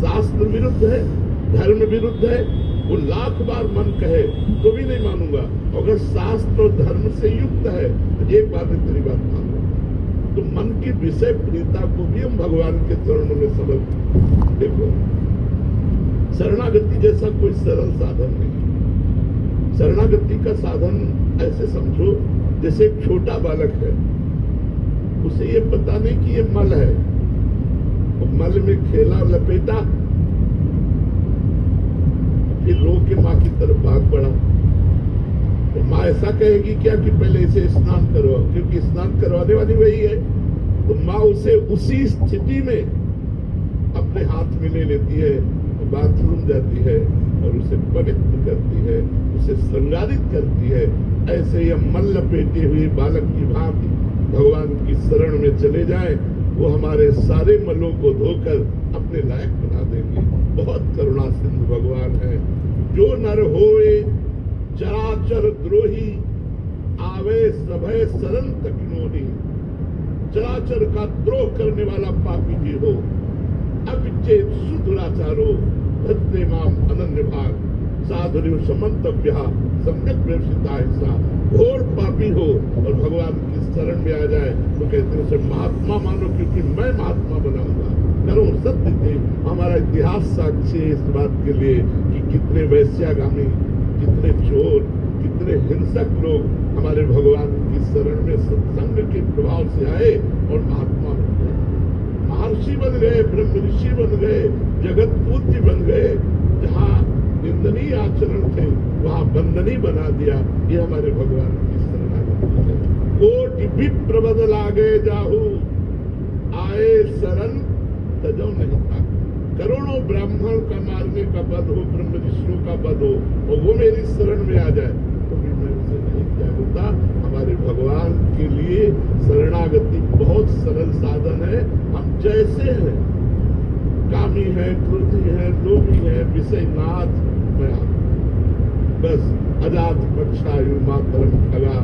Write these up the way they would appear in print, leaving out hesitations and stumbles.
शास्त्र विरुद्ध है, धर्म विरुद्ध है, वो लाख बार मन कहे तो भी नहीं मानूंगा। अगर शास्त्र और धर्म से युक्त है तो एक बार में तेरी बात मानूंगा। तो मन की विषय प्रियता को भी हम भगवान के चरणों में समझ। देखो, शरणागति जैसा कोई सरल साधन नहीं। शरणागति का साधन ऐसे समझो जैसे एक छोटा बालक है, उसे ये पता नहीं कि ये मल है, और मल में खेला लपेटा, फिर रो के माँ की तरफ भाग पड़ा। तो माँ ऐसा कहेगी क्या कि पहले इसे स्नान करवाओ, क्योंकि स्नान करवाने वाली वही है। तो माँ उसे उसी स्थिति में अपने हाथ में ले लेती है, बाथरूम जाती है और उसे पवित्र करती है, उसे श्रृंगारित करती है। ऐसे ही हम मल लपेटे हुए बालक की भांति भगवान की शरण में चले जाएं, वो हमारे सारे मलों को धोकर अपने लायक बना देंगे। बहुत करुणा सिंधु भगवान है। जो नर होए चराचर द्रोही, आवे सभय शरण तकिनोनी। चराचर का द्रोह करने वाला पापी भी हो, अविचेत सुदुराचारो धत्ते माम अनन्य भाग, साधुर्य समन्तव्य सम्यक व्यवसिता हिस्सा। घोर पापी हो और भगवान की शरण में आ जाए तो कहते हैं उसे महात्मा मानो, क्योंकि मैं महात्मा बनाऊंगा। करो सत्य थे। हमारा इतिहास साक्षी है इस बात के लिए कि कितने वैश्यागामी, कितने चोर, कितने हिंसक लोग हमारे भगवान की शरण में सत्संग के प्रभाव से आए और महात्मा बन गए, महर्षि बन गए, ब्रह्म ऋषि बन गए, जगत पूज्य बन गए। जहाँ निंदनीय आचरण थे वहाँ वंदनीय बना दिया। ये हमारे भगवान की शरणागति है। कोटि विप्र बदल आगे जाहू, आए शरण तजो नहीं था। करोड़ों ब्राह्मण का मारने का वध हो, ब्रह्म ऋषियों का वध हो, और वो मेरी शरण में आ जाए तो भी मैं उसे नहीं क्या होता। हमारे भगवान के लिए शरणागति बहुत सरल साधन है। हम जैसे हैं, कामी है, क्रोधी है, लोभी है, विषयनाथ, मैं बस अजात पक्षायु मातरम खगा।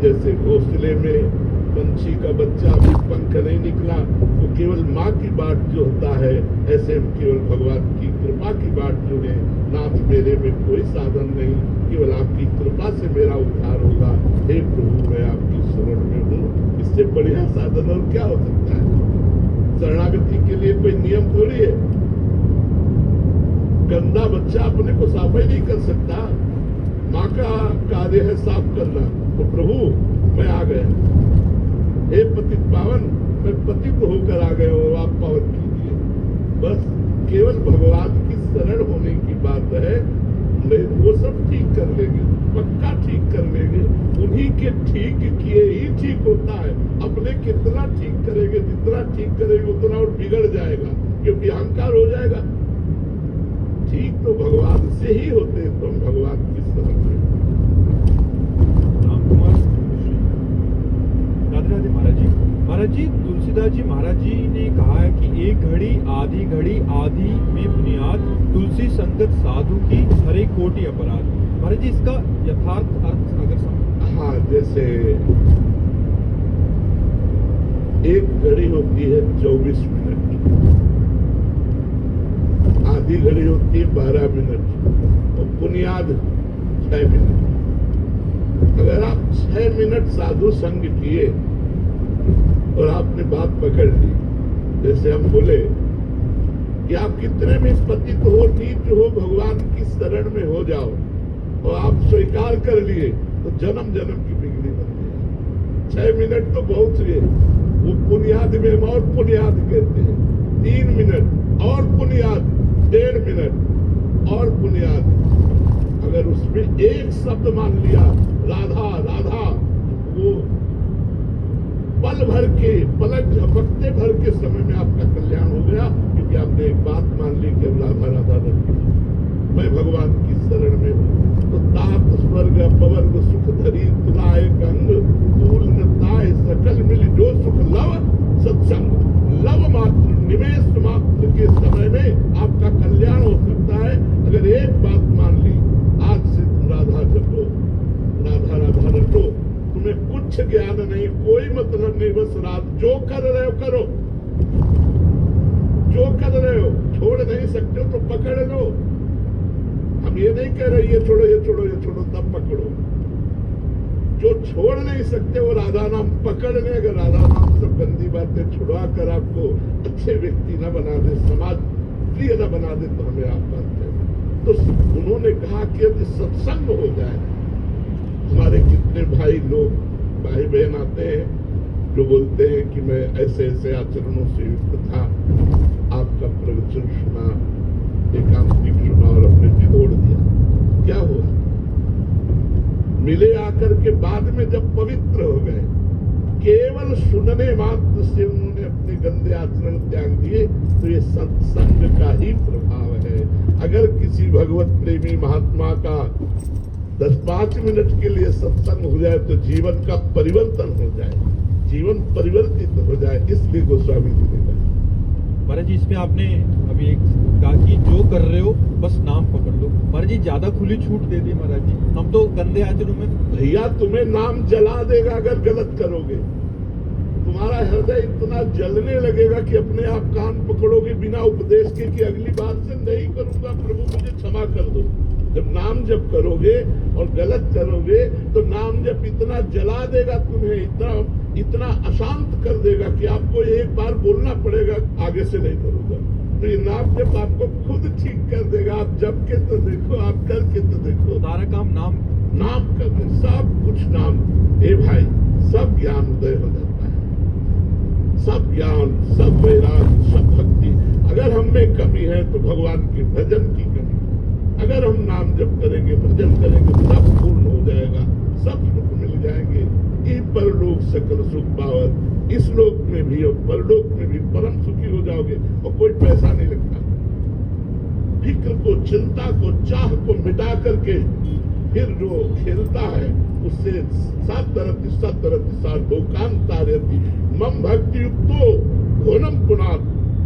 जैसे घोंसले में पंछी का बच्चा भी पंख नहीं निकला तो केवल माँ की बाट जो होता है, ऐसे हम केवल भगवान की कृपा की बाट जो है। नाथ मेरे में कोई साधन नहीं, केवल आपकी कृपा से मेरा उद्धार होगा। हे प्रभु, मैं आपकी शरण में हूँ। इससे बढ़िया साधन और क्या हो सकता है? शरणागति के लिए कोई नियम थोड़ी है। गंदा बच्चा अपने को साफ ही नहीं कर सकता। माँ का कार्य है साफ करना। तो प्रभु मैं आ गया, हे पतित पावन, मैं पतित होकर आ गया हूँ, आप पावन कीजिए। बस केवल भगवान की शरण होने की बात है। वो सब ठीक कर लेंगे, पक्का ठीक कर लेंगे। उन्हीं के ठीक किए ही ठीक होता है। अपने कितना ठीक करेंगे, जितना ठीक करेंगे उतना और बिगड़ जाएगा, क्योंकि अहंकार हो जाएगा। ठीक तो भगवान से ही होते हैं। तो हम भगवान की शरण में। राधे राधे महाराज जी। महाराज जी, तुलसीदास जी महाराज जी ने कहा है कि एक घड़ी आधी में बुनियाद, तुलसी संगत साधु की हरे कोटि अपराध। महाराज जी, इसका यथार्थ अर्थ अगर हाँ, जैसे एक घड़ी होती है 24 मिनट, आधी घड़ी होती है 12 मिनट और बुनियाद 6 मिनट। अगर आप 6 मिनट साधु संग किए और आपने बात पकड़ ली, जैसे हम बोले कि आप कितने भी पतित हो, नीच हो, भगवान की शरण में हो जाओ और आप स्वीकार कर लिए तो जन्म जन्म की बिगड़ी बन गई। 6 मिनट तो बहुत हुए। वो बुनियाद में हम और बुनियाद कहते हैं। 3 मिनट और बुनियाद, 1.5 मिनट और बुनियाद। अगर उसमें एक शब्द मान लिया राधा राधा, वो पल भर के, पलक झपकते भर के समय में आपका कल्याण हो गया, क्योंकि आपने एक बात मान ली कि राधा राधा रखी, मैं भगवान की शरण में हूँ। तो तात स्वर्ग पवर्ग सुख धरी तुलाए गंग, तूल नताए सकल मिल जो सुख लव सत्संग। लव मात्र, निवेश मात्र के समय में आपका कल्याण हो सकता है। अगर एक बात मान ली, आज से तुम राधा जपो, राधा राधा रटो, तुम्हें कुछ ज्ञान नहीं, कोई मतलब नहीं, बस रात जो कर रहे हो करो, जो कर रहे हो छोड़ नहीं सकते हो तो पकड़ लो। हम ये नहीं कह रहे ये छोड़ो ये छोड़ो ये छोड़ो तब पकड़ो। जो छोड़ नहीं सकते वो राधा नाम पकड़ ले। अगर राधा नाम सब गंदी बातें छुड़वा कर आपको अच्छे व्यक्ति न बना दे, समाज प्रिय न बना दे तो हमें आप बात करें। तो उन्होंने कहा कि यदि सत्संग हो जाए, हमारे कितने भाई लोग भाई बहन आते हैं जो बोलते हैं कि मैं ऐसे ऐसे आचरणों से युक्त था, आपका प्रवचन सुना, एकांतिक सुना और अपने छोड़ दिया। क्या हुआ? मिले आकर के बाद में जब पवित्र हो गए, केवल सुनने मात्र से उन्होंने अपने गंदे आचरण त्याग दिए, तो ये सत्संग का ही प्रभाव है। अगर किसी भगवत प्रेमी महात्मा का 10-5 मिनट के लिए सत्संग हो जाए तो जीवन का परिवर्तन हो जाए, जीवन परिवर्तित हो जाए। इसलिए गोस्वामी जी ने कहा। महाराज जी, इसमें आपने अभी एक कहा कि जो कर रहे हो बस नाम पकड़ लो। महाराज जी ज्यादा खुली छूट दे दी महाराज जी, हम तो गंदे आचरणों में। भैया तुम्हें नाम जला देगा अगर गलत करोगे। तुम्हारा हृदय इतना जलने लगेगा कि अपने आप कान पकड़ोगे बिना उपदेश के कि अगली बार से नहीं करूंगा, प्रभु मुझे क्षमा कर दो। जब नाम जप करोगे और गलत करोगे तो नाम जप इतना जला देगा तुम्हें, इतना अशांत कर देगा कि आपको एक बार बोलना पड़ेगा आगे से नहीं करूंगा। तो ये नाम जप आपको खुद ठीक कर देगा। आप जप के तो देखो, आप करके तो देखो। सारा काम नाम कर दे, सब कुछ नाम। ए भाई, सब ज्ञान उदय हो जाता है, सब ज्ञान, सब वैराग, सब भक्ति। अगर हम में कमी है तो भगवान के भजन की कमी। अगर हम नाम जप करेंगे, भजन करेंगे, सब पूर्ण हो जाएगा, सब सुख मिल जाएंगे। ये परलोक सकल सुख पावर, इस लोक में भी और परलोक में भी परम सुखी हो जाओगे और कोई पैसा नहीं लगता। फिक्र को, चिंता को, चाह को मिटा करके फिर जो खेलता है उससे साधोकांतारयति मम भक्ति युक्तो घोनम पुनात्।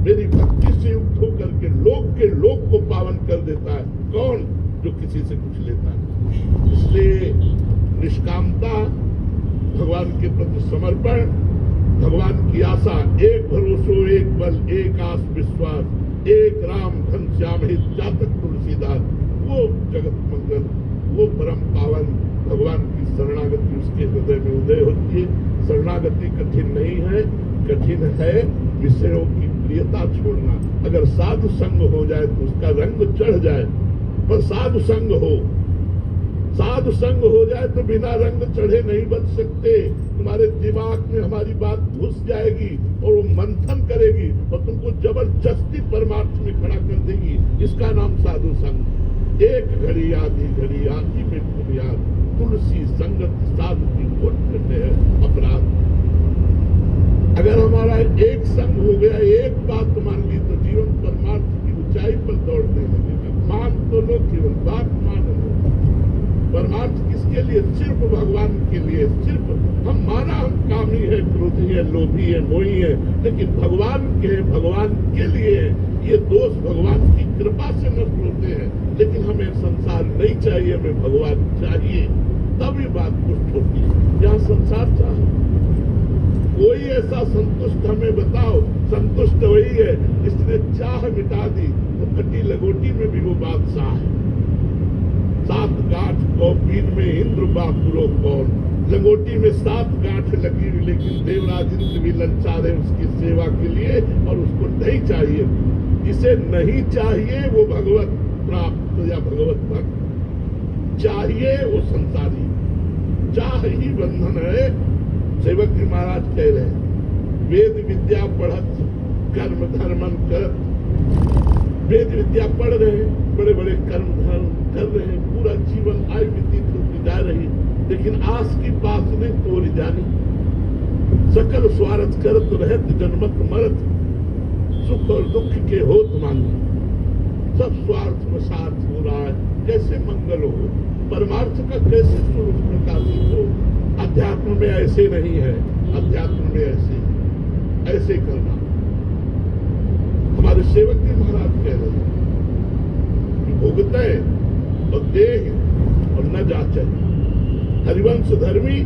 मेरी भक्ति से युक्त होकर के लोक को पावन कर देता है। कौन? जो किसी से कुछ लेता है। इसलिए निष्कामता, भगवान के प्रति समर्पण, भगवान की आशा, एक भरोसो एक बल एक आस विश्वास, एक राम घनश्याम हित जातक तुलसीदास। वो जगत मंगल, वो परम पावन भगवान की शरणागति उसके हृदय में उदय होती है। शरणागति कठिन नहीं है, कठिन है विषयों की प्रियता छोड़ना। अगर साधु संग हो जाए तो उसका रंग चढ़ जाए, पर साधु संग हो जाए तो बिना रंग चढ़े नहीं बच सकते। तुम्हारे दिमाग में हमारी बात घुस जाएगी और वो मंथन करेगी और तुमको जबरदस्ती परमार्थ में खड़ा कर देगी। इसका नाम साधु संग। एक घड़ी आधी में बुनियाद, तुलसी संगत साधु की खोट करते हैं अपराध। अगर हमारा एक संग हो गया, एक बात मान ली तो जीवन परमार्थ की ऊंचाई पर दौड़ने लगेगा। मान तो लो, केवल बात मान लो। परमार्थ किसके लिए? सिर्फ भगवान के लिए। सिर्फ हम माना हम कामी है, क्रोधी है, लोभी है, मोही है, लेकिन भगवान के लिए ये दोष भगवान की कृपा से नष्ट होते हैं। लेकिन हमें संसार नहीं चाहिए, हमें भगवान चाहिए, तब ये बात दुष्ट होती है। यहाँ संसार चाहिए, कोई ऐसा संतुष्ट हमें बताओ। संतुष्ट वही है जिसने चाह मिटा दी, तो कटी लगोटी में भी वो बादशाह है। 7 गांठ कौपीन में इंद्र बापुरो कौन। लंगोटी में 7 गांठ लगी हुई, लेकिन देवराज इंद्र भी ललचारे उसकी सेवा के लिए, और उसको नहीं चाहिए। जिसे नहीं चाहिए वो भगवत प्राप्त या भगवत भक्त, चाहिए वो संसारी। चाह ही बंधन है। सेवक जी महाराज कह रहे हैं, वेद विद्या पढ़त कर्म धर्मन करत। वेद विद्या पढ़ रहे हैं, बड़े बड़े कर्म धर्म कर रहे हैं, पूरा जीवन आयु व्यतीत होती जा रही, लेकिन आस की पास ने तोड़ जानी। सकल स्वार्थ करत रहत जन्मत मरत, सुख और दुख के होत मांगे। सब स्वार्थ में साथ हो रहा है, कैसे मंगल हो? परमार्थ का कैसे स्वरूप प्रकाशित हो? अध्यात्म में ऐसे नहीं है, अध्यात्म में ऐसे करना। हमारे सेवक जी महाराज कह रहे हैं कि भोगते और देह और न जाचे। हरिवंश धर्मी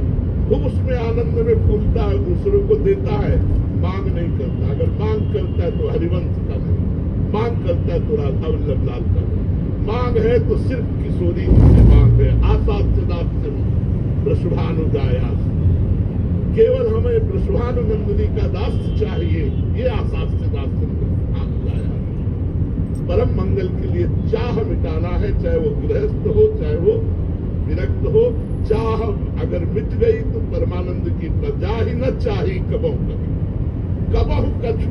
खूब उसमें आनंद में फूलता है, दूसरों को देता है, मांग नहीं करता। अगर मांग करता है तो हरिवंश का नहीं, मांग करता है तो राधा वल्लभ लाल का नहीं, मांग है तो सिर्फ किशोरी से मांग है। आसास्यदास्यम वृषभानुदायास, केवल हमें वृषभानुनंदिनी का दास चाहिए, ये आसास्यदास्यम वृषभानुदायास। परम मंगल के लिए चाह मिटाना है, चाहे वो गृहस्थ हो चाहे वो विरक्त हो। चाह अगर मिट गई तो परमानंद की प्रजा ही न चाही कबहु कछु, कबहु कछु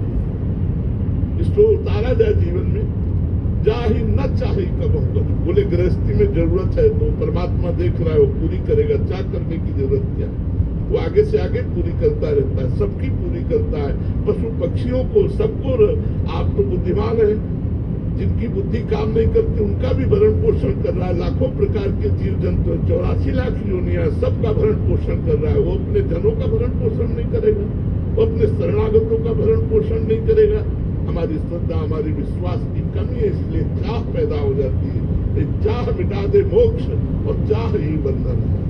इसको उतारा जाए जीवन में, जा ही न चाही कबहु कछु। बोले गृहस्थी में जरूरत है तो परमात्मा देख रहा है, वो पूरी करेगा, चाह करने की जरूरत क्या है, वो आगे से आगे पूरी करता रहता है, सबकी पूरी करता है। पशु पक्षियों को सबको, आप तो बुद्धिमान है, जिनकी बुद्धि काम नहीं करती उनका भी भरण पोषण कर रहा है। लाखों प्रकार के जीव जंतु, 84 लाख योनियां, सबका भरण पोषण कर रहा है। वो अपने जनों का भरण पोषण नहीं करेगा, वो अपने शरणागतों का भरण पोषण नहीं करेगा। हमारी श्रद्धा, हमारी विश्वास की कमी है, इसलिए चाह पैदा हो जाती है। चाह मिटा दे मोक्ष, और चाह ही बंधन है।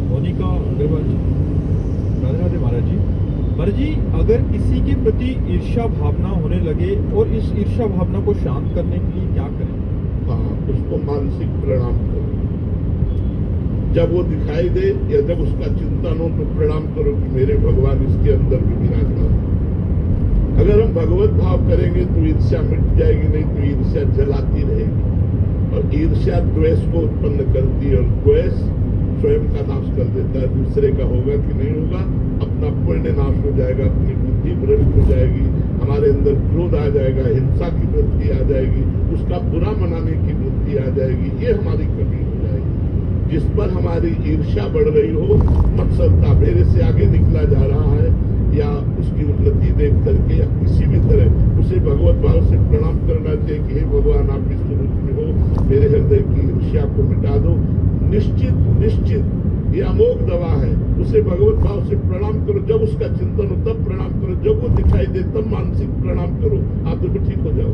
मोनिका अग्रवाल जी, राधे राधे महाराज जी। महाराज जी, अगर किसी के प्रति ईर्ष्या भावना होने लगे और इस ईर्ष्या भावना को शांत करने के लिए क्या करें? हाँ, उसको मानसिक प्रणाम करो। जब वो दिखाई दे या जब उसका चिंतन हो तो प्रणाम करो कि मेरे भगवान इसके अंदर भी विराजमान। अगर हम भगवत भाव करेंगे तो ईर्ष्या मिट जाएगी, नहीं तो ईर्ष्या जलाती रहेगी। और ईर्ष्या द्वेष को उत्पन्न करती है, और द्वेष स्वयं का नाश कर देता है। दूसरे का होगा कि नहीं होगा, अपना पुण्य नाश हो जाएगा, अपनी बुद्धि भ्रष्ट हो जाएगी, हमारे अंदर क्रोध आ जाएगा, हिंसा की वृत्ति आ जाएगी, उसका बुरा मनाने की वृत्ति आ जाएगी। ये हमारी कमी हो जाएगी। जिस पर हमारी ईर्ष्या बढ़ रही हो, मत्सरता, मेरे से आगे निकला जा रहा है, या उसकी उन्नति देख करके या किसी भी तरह उसे भगवत भाव से प्रणाम करना चाहिए कि हे भगवान, आप इस स्वरूप में हो, मेरे हृदय की ईर्ष्या को मिटा दो। निश्चित निश्चित ये अमोघ दवा है। उसे भगवत भाव से प्रणाम करो, जब उसका चिंतन हो तब प्रणाम करो, जब वो दिखाई दे तब मानसिक प्रणाम करो, आप देखो ठीक हो जाओ।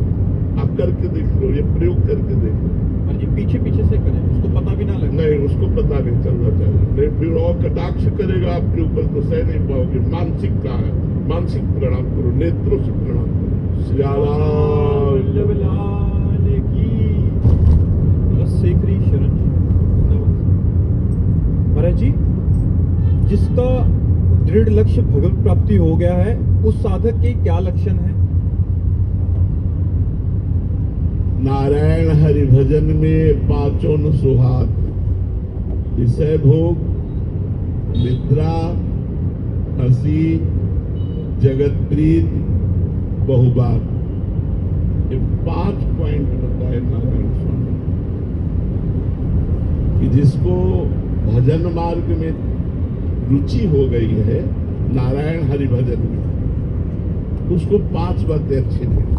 आप करके देख लो, ये प्रयोग करके देख लो। जी पीछे पीछे से करें, उसको पता भी ना लगे। नहीं, उसको पता नहीं चलना चाहिए, नहीं फिर और कटाक्ष करेगा आपके ऊपर तो सह नहीं पाओगे। मानसिक का है, मानसिक प्रणाम करो, नेत्रों से प्रणाम करो। शेखरी शरण जी, महाराज जी, जिसका दृढ़ लक्ष्य भगवत प्राप्ति हो गया है, उस साधक के क्या लक्षण है? नारायण हरि भजन में पांचों न सुहाग, विषय भोग, निद्रा, हंसी, जगत प्रीत, बहुबात। ये 5 पॉइंट बताए नारायण स्वामी कि जिसको भजन मार्ग में रुचि हो गई है, नारायण हरि भजन में, उसको 5 बातें अच्छी नहीं।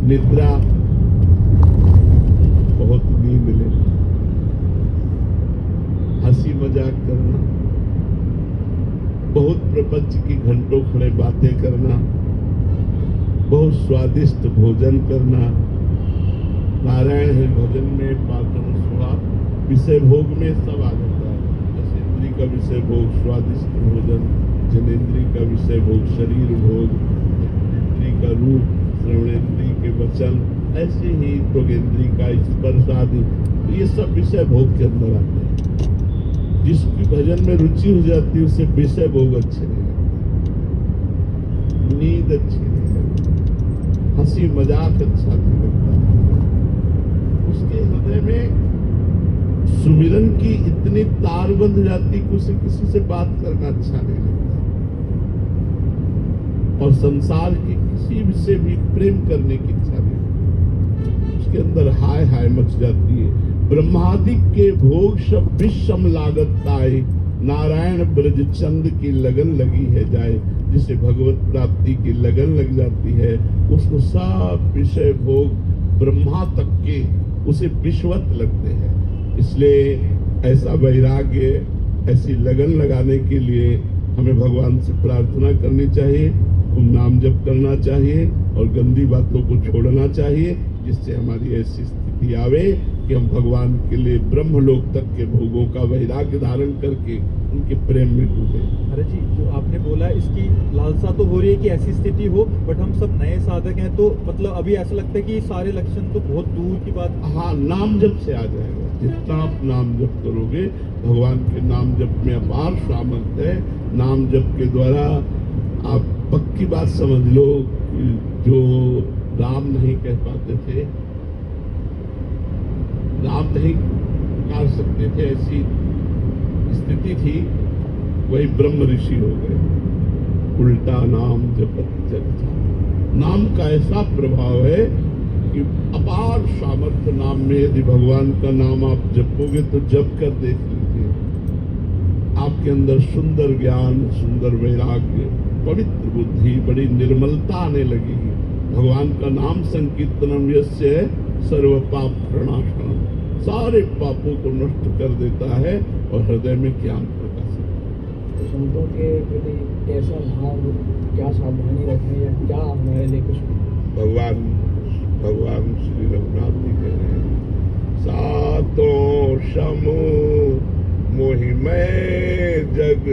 निद्रा, बहुत नींद लेना, हंसी मजाक करना, बहुत प्रपंच की घंटों खड़े बातें करना, बहुत स्वादिष्ट भोजन करना। नारायण हरि भजन में पाचन सुहाग, विषय भोग में सब आ जाता है। रसेंद्री का विषय भोग स्वादिष्ट भोजन, जनेन्द्री का विषय भोग शरीर भोग, इंद्री का रूप, श्रवणेन्द्री के वचन, ऐसे ही त्वगेन्द्री का स्पर्श आदि, ये सब विषय भोग के अंदर आते हैं। जिसकी भजन में रुचि हो जाती है उसे विषय भोग अच्छे नहीं लगते, नींद अच्छी नहीं लगती, हंसी मजाक अच्छा नहीं लगता। उसके हृदय में सुमिरन की इतनी तार बंध जाती कि उसे किसी से बात करना अच्छा नहीं लगता, और संसार की किसी से भी प्रेम करने की इच्छा नहीं। उसके अंदर हाय हाय मच जाती है। ब्रह्मादिक के भोग सब विषम लागत ताए, नारायण ब्रज चंद की लगन लगी है जाए। जिसे भगवत प्राप्ति की लगन लग जाती है, उसको सब विषय भोग ब्रह्मा तक के उसे विश्वत लगते हैं। इसलिए ऐसा वैराग्य, ऐसी लगन लगाने के लिए हमें भगवान से प्रार्थना करनी चाहिए, नाम जप करना चाहिए और गंदी बातों को छोड़ना चाहिए, जिससे हमारी ऐसी स्थिति आवे कि हम भगवान के लिए ब्रह्मलोक तक के भोगों का वैराग्य धारण करके उनके प्रेम में डूबे। महाराज जी, जो आपने बोला इसकी लालसा तो हो रही है कि ऐसी स्थिति हो, बट हम सब नए साधक हैं, तो मतलब अभी ऐसा लगता है कि ये सारे लक्षण तो बहुत दूर की बात। हाँ, नाम जप से आ जाएगा। जितना आप नाम जप करोगे, भगवान के नाम जप में अपार सामर्थ्य है। नाम जप के द्वारा आप पक्की बात समझ लो कि जो राम नहीं कह पाते थे, राम नहीं पुकार सकते थे, ऐसी स्थिति थी, वही ब्रह्म ऋषि हो गए। उल्टा नाम जपत जग जान। नाम का ऐसा प्रभाव है कि अपार सामर्थ्य नाम में। यदि भगवान का नाम आप जपोगे तो जप कर देख लीजिए, आपके अंदर सुंदर ज्ञान, सुंदर वैराग्य, पवित्र बुद्धि, बड़ी निर्मलता आने लगेगी। भगवान का नाम संकीर्तनम यस्य सर्व पाप प्रणाशनम, सारे पापों को नष्ट कर देता है और हृदय में ज्ञान प्रकाशित। तो संतों के प्रति कैसा भाव, क्या सावधानी रखें, या क्या हमारे लिए कुछ भगवान श्री रघुनाथ जी कह रहे हैं, सातों समूह मोहि मैं जग